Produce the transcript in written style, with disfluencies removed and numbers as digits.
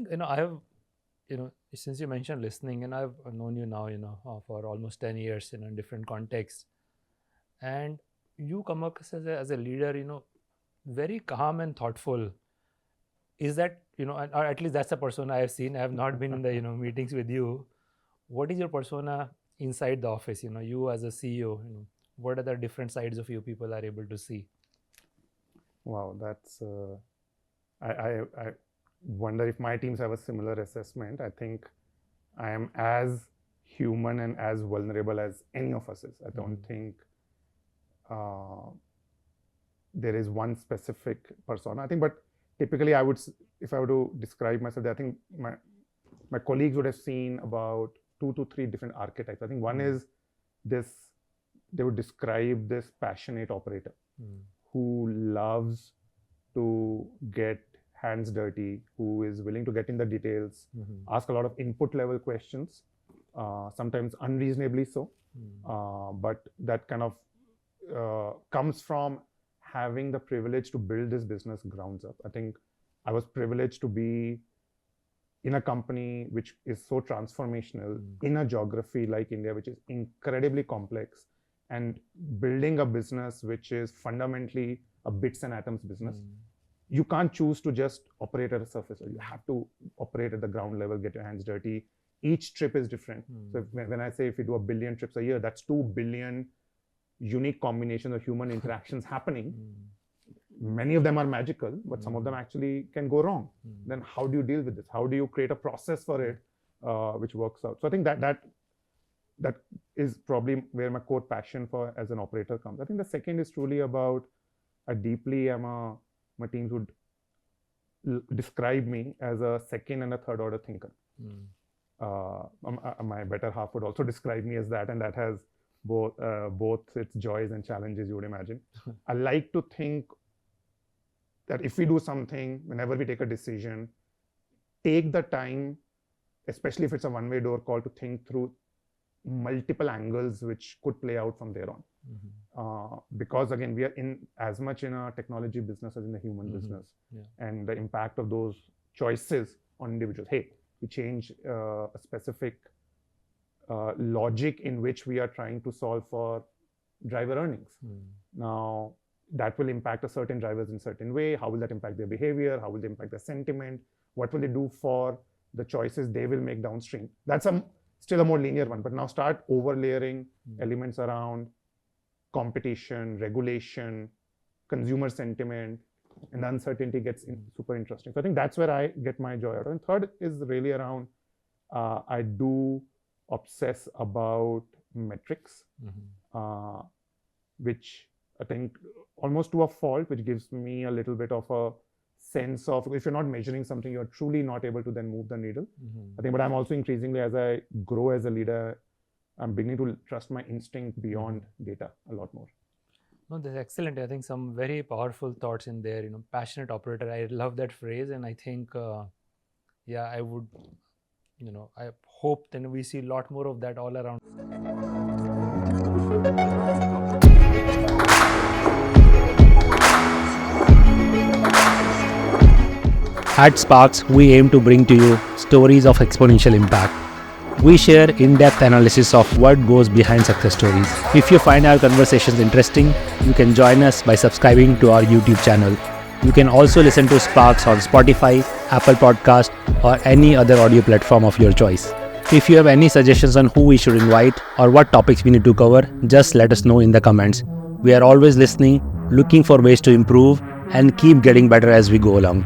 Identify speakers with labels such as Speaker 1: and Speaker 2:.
Speaker 1: think, I have, since you mentioned listening, and I've known you now, for almost 10 years, in different contexts. And you come across as a leader, very calm and thoughtful. Is that, or at least that's the persona I have seen. I have not been in the, meetings with you. What is your persona inside the office? You as a CEO, what are the different sides of you people are able to see?
Speaker 2: Wow, that's, I wonder if my teams have a similar assessment. I think I am as human and as vulnerable as any of us is. I don't think there is one specific persona. I think, but typically I would, if I were to describe myself, I think my colleagues would have seen about 2 to 3 different archetypes. I think one is this, they would describe this passionate operator who loves to get hands dirty, who is willing to get in the details, ask a lot of input level questions, sometimes unreasonably so, but that kind of comes from having the privilege to build this business grounds up. I think I was privileged to be in a company which is so transformational in a geography like India, which is incredibly complex, and building a business which is fundamentally a bits and atoms business. You can't choose to just operate at a surface level. You have to operate at the ground level, get your hands dirty. Each trip is different. So when I say if you do 1 billion trips a year, that's 2 billion unique combinations of human interactions happening. Many of them are magical, but some of them actually can go wrong. Then how do you deal with this? How do you create a process for it which works out? So I think that is probably where my core passion for as an operator comes. I think the second is truly about, my teams would describe me as a second and a third order thinker. My better half would also describe me as that, and that has both its joys and challenges, you would imagine. I like to think that if we do something, whenever we take a decision, take the time, especially if it's a one-way door call, to think through multiple angles which could play out from there on. Because again, we are in as much in a technology business as in the human business, and the impact of those choices on individuals. Hey, we change a specific logic in which we are trying to solve for driver earnings. Now, that will impact a certain drivers in a certain way. How will that impact their behavior? How will they impact their sentiment? What will they do for the choices they will make downstream? That's still a more linear one, but now start overlaying elements around competition, regulation, consumer sentiment, and the uncertainty gets super interesting. So I think that's where I get my joy out of. And third is really around, I do obsess about metrics, which I think almost to a fault, which gives me a little bit of a sense of, if you're not measuring something, you're truly not able to then move the needle. I think, but I'm also increasingly, as I grow as a leader, I'm beginning to trust my instinct beyond data a lot more.
Speaker 1: No, that's excellent. I think some very powerful thoughts in there, passionate operator. I love that phrase. And I think, I would, I hope then we see a lot more of that all around. At SparX, we aim to bring to you stories of exponential impact. We share in-depth analysis of what goes behind success stories. If you find our conversations interesting, you can join us by subscribing to our YouTube channel. You can also listen to SparX on Spotify, Apple Podcast, or any other audio platform of your choice. If you have any suggestions on who we should invite or what topics we need to cover, just let us know in the comments. We are always listening, looking for ways to improve, and keep getting better as we go along.